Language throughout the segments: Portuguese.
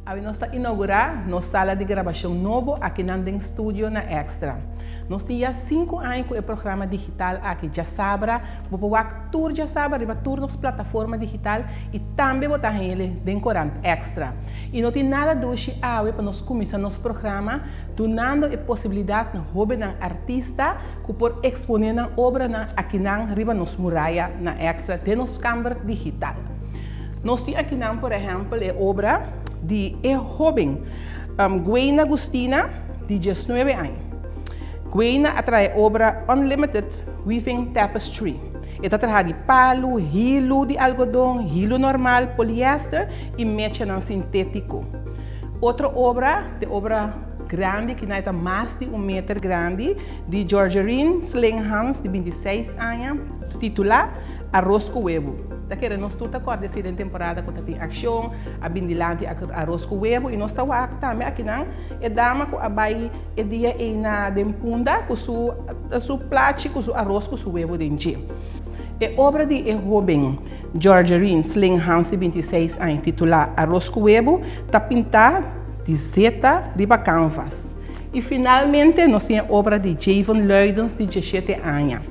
Nós estamos inaugurando nossa sala de gravação novo aqui no estúdio na Extra. Nós temos 5 anos com o programa digital aqui já sabra, vou tour já sabra, riba tour nas plataforma digital e também botar ele dentro Extra. E não tem nada doce para nós começar nosso programa, dando a possibilidade de hobby ng artista que por exponer na obra na aqui na riba nos muralha na Extra de nos câmara digital. Nós temos aqui, por exemplo, a obra de jovem Gwen Agustina, de 19 anos. Gwen atrai obra Unlimited Weaving Tapestry. Esta traz de palo, hilo de algodão, hilo normal, poliéster e mecha sintético. Outra obra, de obra grande, que não é mais de 1 metro grande, de Georgine Slinghans, de 26 anos, titular Arroz com Huevo. Daquele nós tudo acorda dessa temporada com tem ação, a bindilante arroz com huevo e nós estamos também aqui não é dama com a bai é dia na dempunda com su plate com su arroz com su huevo dentro. É obra de jovem Georgine Slinghans de 26 anos titular Arroz com Huevo está pintada de zeta riba canvas. E finalmente nós temos a obra de Javon Luidens de 17 anos.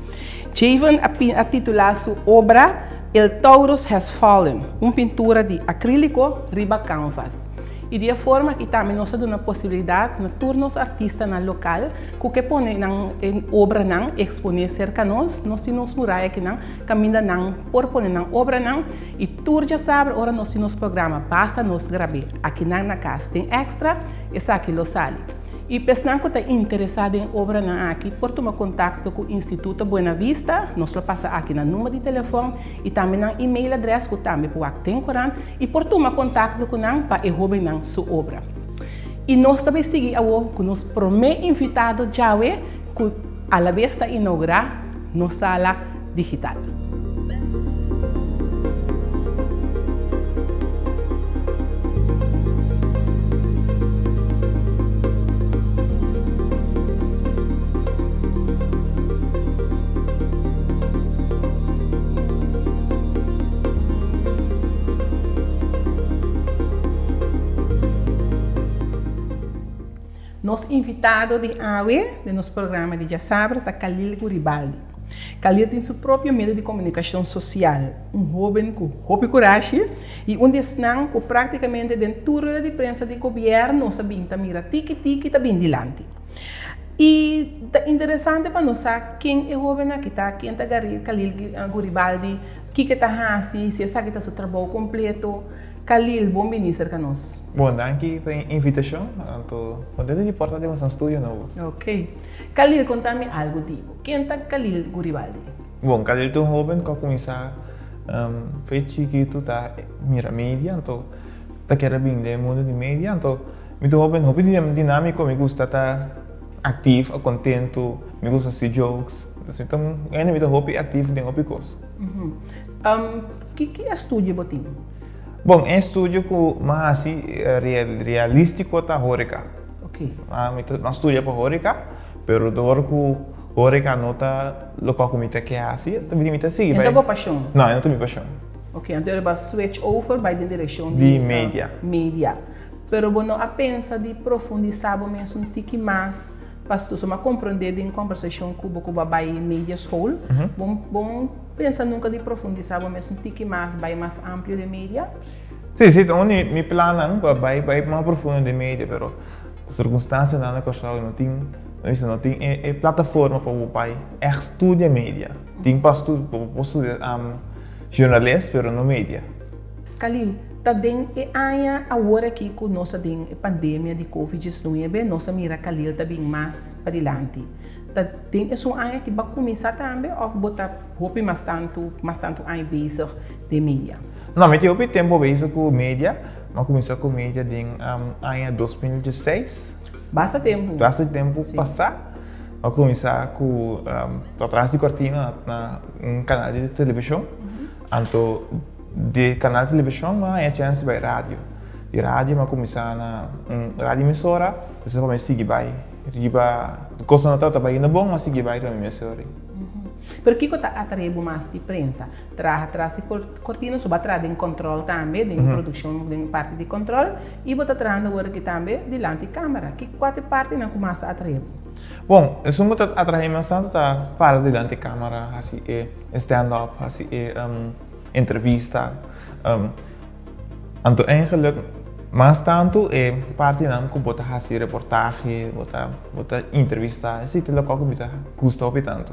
Javon a titular sua obra El Taurus Has Fallen, uma pintura de acrílico riba canvas. E de forma que também nós temos a possibilidade de turnos artistas no local, que põe em obra não exponer cerca nós temos muralha que não caminha não por pôr na obra não e tour já sabe ora nós temos programa basta nós gravar aqui na casa tem extra essa aqui lo sale. E pessoal que está interessado em obra aqui, pode tomar contato com o Instituto Buena Vista, nós lo passa aqui no número de telefone e também no e-mail address que também pode ter e pode tomar contato com nós para envolver sua obra. E nós também seguimos com nosso primeiro invitado já que a la vez está inaugurar nossa sala digital. Nosso invitado de AWE, de nosso programa de Jassabra, é Khalil Guribaldi. Khalil tem seu próprio meio de comunicação social, jovem com roupa e coragem, e desnão que praticamente dentro da imprensa do governo, sabem, mira tiki-tiki, está bem dilante. E é interessante para nós saber quem é o jovem aqui, quem é Khalil Guribaldi, o que está fazendo, se sabe que está seu trabalho completo. Khalil, bom ministro para nós. Bom, danke pela invitação. Estou contente de portar de um estúdio novo. Ok. Khalil, conta-me algo disso. Quem é Khalil Guribaldi? Bom, Khalil é um jovem que começou fez chiquito tá mira mídia, então tá querendo bem do mundo de mídia, então muito jovem dinâmico, me gusta estar ativo, contento, me gusta fazer jokes. Então, é muito hobby ativo de hobby coisa. Que estúdio você tem? Bom, é estúdio que mais realístico da Horeca. Ok. Mas estúdio para Horeca, pero dor que Horeca não está local como que é assim, também me seguir. Então, boa paixão? Não, não tenho paixão. Ok, então ele switch over para a direção de mídia. Mídia. Pero bueno, a pensa de profundizar mesmo um tique mais, para tu compreender em conversação com o babai Media School. Bom pensa nunca de profundizar mesmo um tique mais amplo de mídia. Sim, onde me plano para vai mais profundo de mídia, pero circunstâncias na questão não tem é plataforma para o pai estuda mídia. Tem para estudar jornalista, pero não mídia. Khalil, também agora aqui com nossa pandemia de Covid-19, nossa mira Khalil também mais para adiante. Tem é um ano que vai começar também ou botar roupa mais tanto ano bezig de mídia. Não, mas eu tempo bezig com mídia, mas começar com mídia em ano 2016. Basta tempo. Basta tempo passar. Vou começar com atrás de cortina na canal de televisão. Então de canal de televisão, mas é chance vai rádio. De rádio, mas começar na rádio emissora, você vai seguir vai. Riba, coisa não está bem bom, mas seguir vai para emissora. Pero que está atraindo mais de prensa? Traz cortina, só atrás de controle também, de produção, de parte de controle, e bota atrás da hora que também delante da câmera. Que quatro parte não começa a atrair? Bom, isso muito atrai bastante tá para delante da câmera, assim stand-up, assim entrevista, então eigenlijk mas tanto parte não que bota assim reportagem, bota entrevista, assim tudo que me custa tanto.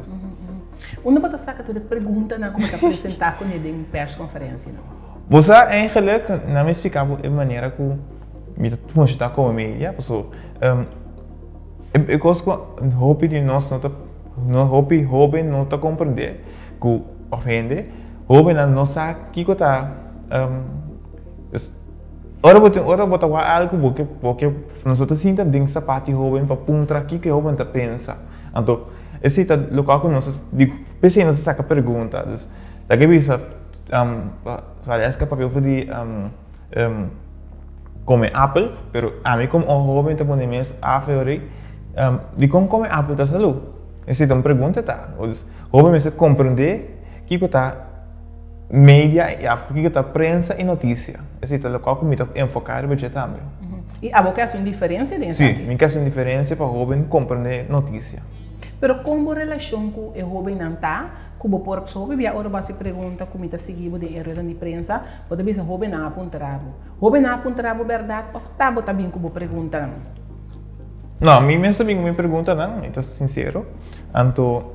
Onde bota saca toda pergunta na como apresentar com ele em press conferência não? Você eigenlijk não me explicava a maneira que me funciona como mídia, pessoal. Eu gosto que hobby de nós não hobby não tá compreender que ofende, hobby não sabe que tá ora bota algo porque nós outros sinta ding sapato hobby para puntra que hobby tá pensa. Então, esse tá local que nós digo, pensei nós saca pergunta, dus daqui bisa parece que papel de come apple, pero a mim como hobby tá pondo mais a feori de como come apple tá salu. Esse tá pergunta tá, dus hobby me se compreender que tá media e que tá prensa e notícia. Esse tá local que me tá enfocar bem também. E a boca é uma diferença dentro? Sim, minha questão de diferença para hobby compreender notícia. Pero como relação com o hobby não tá, como por pessoa bia ora base pergunta como está seguindo de erro de prensa, pode dizer hobby não apontarabo. Hobby não apontarabo verdade, ou tá bota bem como pergunta não. Não, mim mesmo bem como pergunta não, então sincero. Então,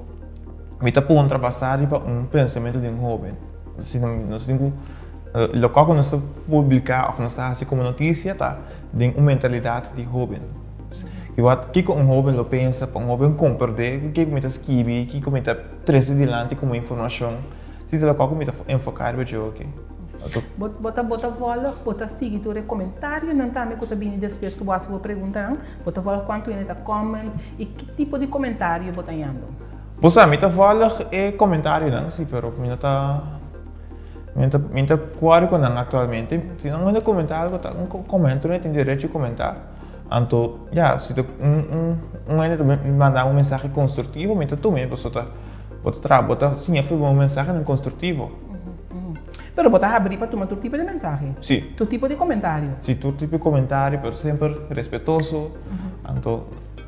me tá por ultrapassar para pensamento de hobby. Assim, nós temos local que nós publicar ou nós está assim como notícia tá, de uma mentalidade de hobby. E wat que com hobby lo pensa, para hobby compreender que me tá escrever, que me tá trazer adiante como informação. Se tá local que me tá enfocar bem ok. Bota vola, bota seguidor comentário, não tá me conta bem depois que você vou perguntar, bota vola quanto ele tá comment e que tipo de comentário bota indo. Você me tá vola comentário não, sim, pero me tá minta qual com não atualmente, se não manda comentário, tá comento, né, tem direito de comentar. Então, já, se tu ainda mandar mensagem construtivo, me tu mesmo você bota sim, foi uma mensagem construtivo. Pero bota abrir para tomar todo tipo de mensagem. Sim. Todo tipo de comentário. Sim, todo tipo de comentário, pero sempre respeitoso. Então,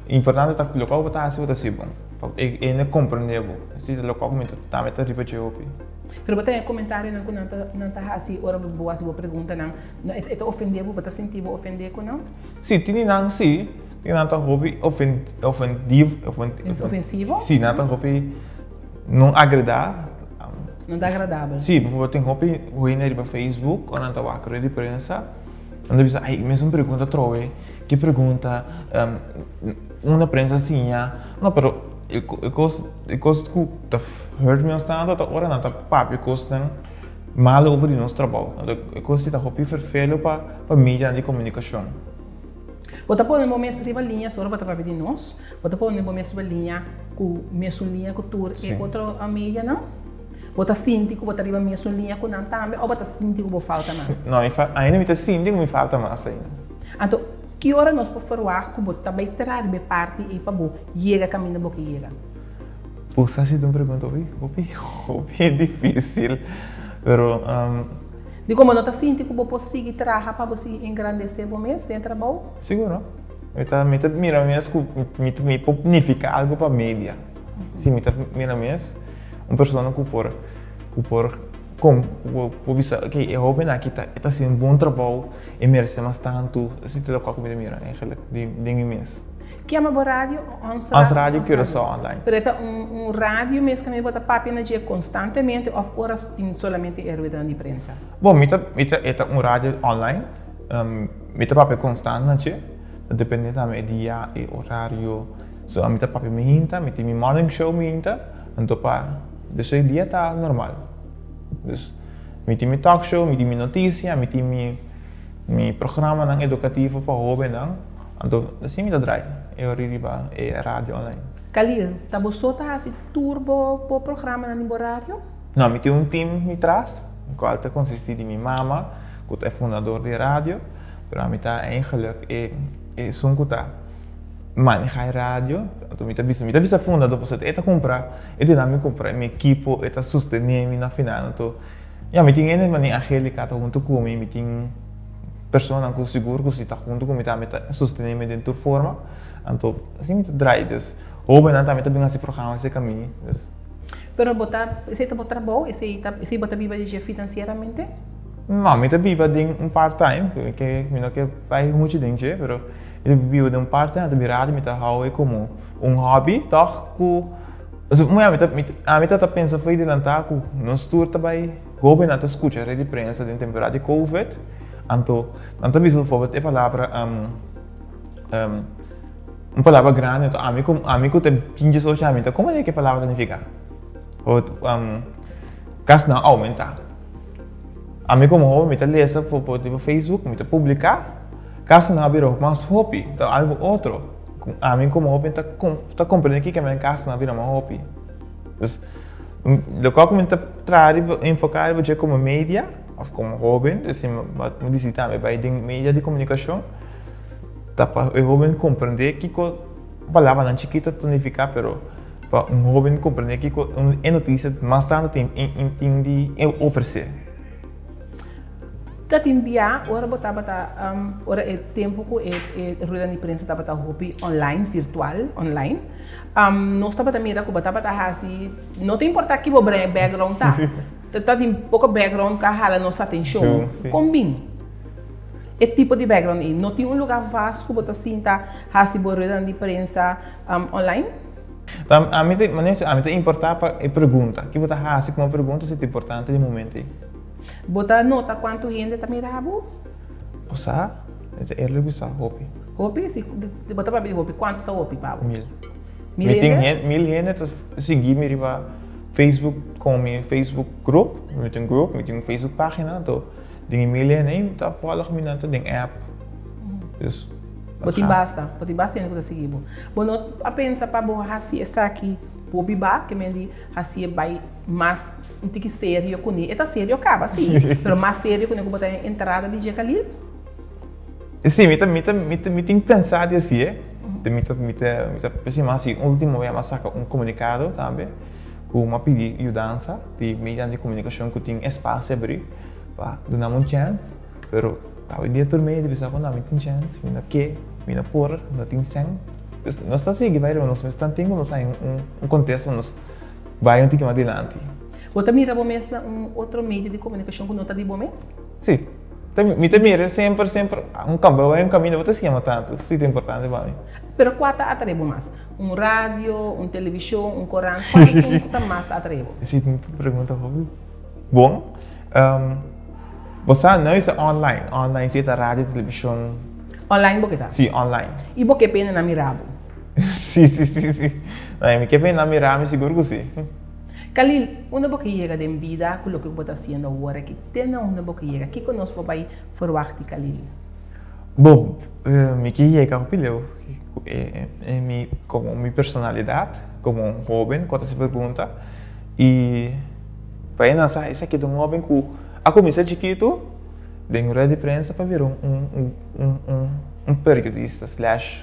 importante tá local botar assim bom. E não compreendeu. Se local me tá me tá repetir opi. Pero bota comentário não tá assim, ora boa se vou pergunta não, é ofender, bota sentir vou ofender com não? Sim, tem não sim. Tem não tá hobby ofensivo? Sim, não tá hobby não agradar. Não dá agradável. Sim, porque tem hobby ruim no Facebook, ou não tá vacro de prensa. Onde bisa, ai, mesmo pergunta trove, que pergunta uma prensa assim, não, pero eu gosto que tá hurt me bastante, tá hora não tá papo, eu gosto mal over de nosso trabalho. Eu gosto de hobby vervelho para mídia de comunicação. Bota pôr no momento de linha, só para ver de nós. Bota pôr no momento de linha, com mesmo linha que tour e outra mídia não. Bota síndico, bota riba mesmo linha com não também, ou bota síndico que falta mais. Não, ainda me tá síndico me falta mais ainda. Então, que hora nós podemos falar que bota bem tirar de parte e para bo chega caminho boca chega. Puxa, se tu pergunta, hobby é difícil, pero de como não tá síndico, bo pode seguir trabalhar para você engrandecer o mês dentro do trabalho? Seguro. Mira mesmo que me planifica algo para mídia. Sim, mira mesmo uma pessoa que por como bisa que eu hobby na kita está sendo bom trabalho e merece mais tanto se tu local comida mira eigenlijk de mês que é uma rádio ons rádio que só online pero é rádio mesmo que me bota papo na dia constantemente ou horas tem somente erro de prensa bom mita é rádio online mita papo constante na dia depende da dia e horário so mita papo me hinta mita mi morning show me hinta então pa desse dia tá normal. Dus, met die talkshow, met die notícia, met die programa nang educativo para hobby nang, ando assim me dá drive, eu riba e rádio online. Kalil, tá você tá assim turbo pro programa na nível rádio? Não, me tem time me traz, qual tá consiste de minha mama, que é fundador de rádio, pero me tá eigenlijk e sunkuta. manejar rádio, então me avisa funda do você eta comprar, e dinâmico comprar meu equipo, eta sustenir me na final, então me tinha ainda mani Angélica tá junto comigo, me tinha pessoa que seguro que se tá junto comigo tá me sustenir me dentro forma, então assim me drive des, ou bem também tá bem esse programa esse caminho, Pero esse tá botar bom, esse botar viva de financeiramente? Não, me tá viva de part-time, que me não quer vai muito dinheiro, pero eu vivo de part-time, tá virado me tá haue como hobby, toch ku a mim tá pensa foi de lantar ku não tour também governo tá escuta a imprensa de temporada de Covid, então visto forward é palavra uma palavra grande, então amigo tem 15 socialmente, como é que a palavra significa? Ou caso não aumentar. Amigo como me tá lesa por Facebook, me tá publicar, caso não abrir mais hobby, então algo outro. Amigo como hobby tá compreendendo que é caso não abrir mais hobby. Então, lo que me tá trazendo enfocar você como mídia, como hobby, assim, me disse também vai de mídia de comunicação, tá para o hobby compreender que a palavra não chiquita tonificar, pero para jovem compreender que é notícia mais tarde tem de oferecer. Dat enviar, ora ora é tempo que é rueda de imprensa tá bata hobby online, virtual, online. Nós tá bata mira que bata assim, não tem importa que o background tá. Tá tem pouco background que hala nossa atenção. Combina. É tipo de background aí, não tem lugar vasto que bata assim tá assim rueda de imprensa online. A mim tem importar para a pergunta. Que você assim como pergunta se é importante de momento. Bota nota quanto gente está mirando? Osa, é ele que está hobby. Hobby, se bota para ver hobby, quanto está hobby, Pablo? 1000. Me tem 1000 gente seguir me riba Facebook com meu Facebook group, me tem Facebook página, então tem 1000 gente tá follow me na tem app. Isso. Botin basta ainda que seguir. Bom, a pensa para boa assim essa aqui. Hobby ba que me di assim vai mais inte que sério com ele. Tá sério acaba sim, mas mais sério quando eu botar entrada de dia ali. Sim, me tem pensado assim, me pensei mais assim, último vez saca comunicado também, com uma pedir ajuda de mídia de comunicação que tem espaço abrir, para dar uma chance, pero hoje dia turma de pessoa quando não tem chance, mina por, não tem sangue. Nós estamos aqui, nós estamos tendo um contexto, nós vamos um pouquinho mais adiante. Você mira mesmo outro meio de comunicação que não está de bom mês? Sim. Me mira sempre caminho, você se chama tanto, isso é importante para mim. Mas qual está atrebo mais? Rádio, televisão, corante, qual é o que está mais atrebo? Sim, tu pergunta, bom, você não é online se é rádio, televisão. Online porque tá? Sim, online. E porque pena na mirabo? Sim. Não, me que pena na mirabo, seguro que sim. Khalil, uma boca chega de vida, com o que você está fazendo agora, que tem uma boca chega, que conosco vai forward, Khalil? Bom, me que chega com pilhão, como minha personalidade, como jovem, quando se pergunta, e para nessa isso aqui de jovem que a comissão de chiquito dentro da imprensa para virar periodista,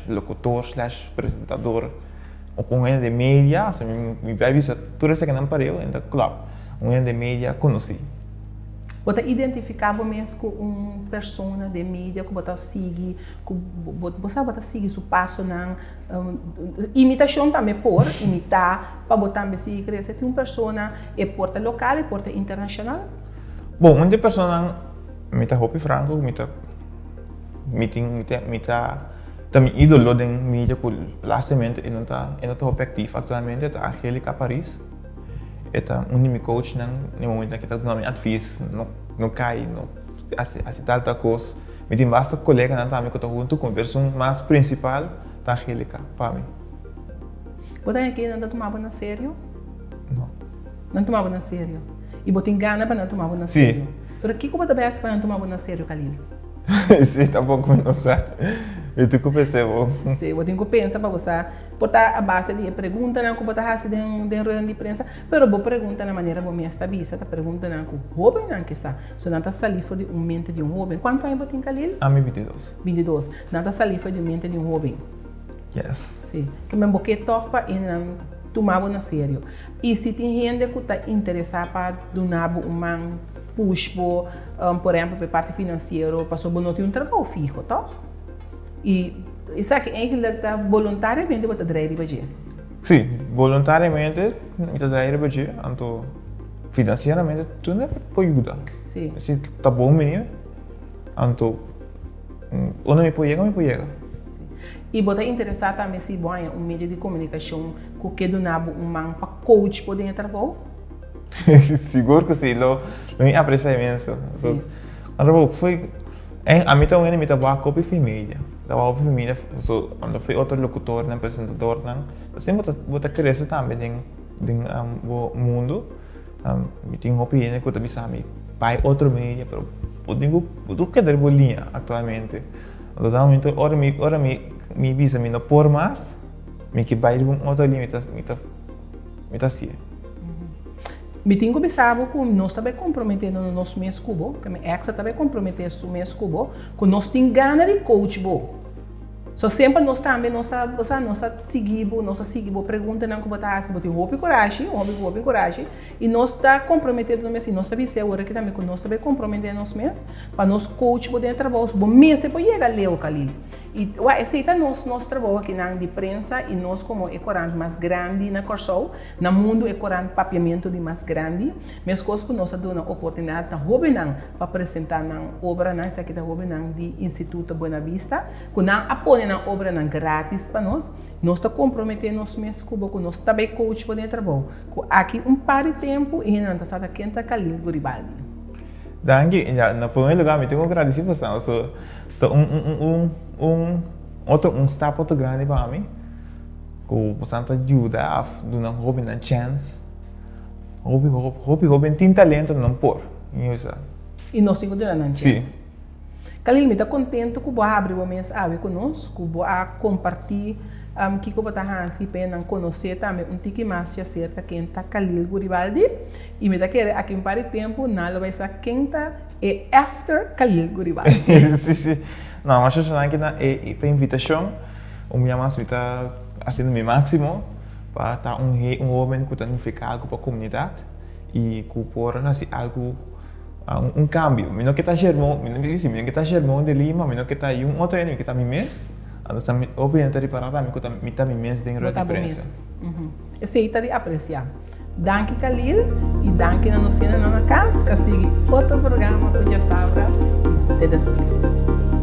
locutor, apresentador, ou de mídia, me vai visitar tudo isso que não parou, então, claro, de mídia conheci. Você identificava mesmo com uma pessoa de mídia que você segue, você segue seu passo na imitação também por imitar, para você também seguir, você tem uma pessoa é porta local e porta internacional? Bom, uma pessoa mita Hopi Franco, mita também ídolo da mídia por lançamento e não tá Hopi ativo atualmente, tá Angélica Paris, é meu coach no momento que tá dando advice, não cai, não assim tal coisa, me tem bastante colega não também que tô junto com a pessoa mais principal, tá Angélica para mim. Você aqui não tomava na sério? Não. Não tomava na sério. E você tem gana para não tomar na sério? Sim. Pero o que você pensa para não tomar na sério, Khalil? Sim, tampouco não sei. Eu tenho que pensar. Sim, eu tenho que pensar para você. Botar a base de pergunta não que você faz dentro da imprensa, pero você pergunta na maneira como está vista, pergunta não que o jovem não que está. Se não está salifa de mente de jovem. Quanto anos você tem, Khalil? A mim 22. 22. Não está salifa de mente de jovem. Yes. Sim, que me boquei topa e não tomava na sério. E se tem gente que está interessada para donar um push, por exemplo, para parte financeira, para sobre não ter um trabalho fixo, tá? E isso aqui eigenlijk está voluntariamente para trazer para gente. Sim, voluntariamente para trazer para gente, então financeiramente tu não pode ajudar. Sim. Se está bom menino, então onde me pode chegar. E você é interessado também se banha um meio de comunicação que donava para coach poder trabalhar? Seguro que sim, lo me aprecio imenso. Sim. Então foi a mim também me estava copy família. Estava copy família, so quando foi outro locutor, né, apresentador, né. Sempre você cresce também no mundo. Me tenho opinião que eu bisa me pai outro media, pero eu quero dar bolinha atualmente. Então, ora me visa me não por mais, me que vai outra limita assim. Me tenho pensado que nós também comprometendo no nosso mês cubo, que minha ex também comprometendo no mês cubo, que nós temos gana de coach bo. So sempre nós também nossa seguimos pergunta não como tá assim, botar hobby coragem e nós está comprometido no mês, nós também agora que também nós também comprometendo nos mês para nós coach poder trabalhar, bom mês se pode chegar leu Kalil. E aceita nosso trabalho aqui na de prensa e nós como é corante mais grande na Corsol, no mundo é corante papiamento de mais grande, mas coisas que nós damos a oportunidade na hobby para apresentar na obra na essa aqui da hobby de Instituto Buena Vista, que não apoia na obra não grátis para nós está comprometendo nos meses cubo que nós também coach poder trabalhar. Aqui par de tempo e não está aqui em Kalil Garibaldi. Danke, ja, na primeiro lugar me tenho que agradecer por isso. Um step muito grande para mim, que bastante ajuda a dar um hobby na chance. Hobby tem talento não por, e nós temos dando na chance. Sim. Kalil me está contente que você abre o mês ave conosco, que você compartilha que você está assim para conhecer também um pouco mais acerca de quem está Kalil Garibaldi e me está querendo aqui um par de tempo não vai ser quem está é after Kalil Garibaldi. Sim. Não, mas acho que na para invitação, minha mãe está fazendo o máximo para estar homem que está ficar algo para a comunidade e que por assim algo cambio. Não que está germão, não que está germão de Lima, não que está outro ano que está mês. Então, obviamente, para também que está mês dentro da imprensa. Aceita de apreciar. Danke Kalil e danke na nossa casa, que siga outro programa que já sabe de despedir.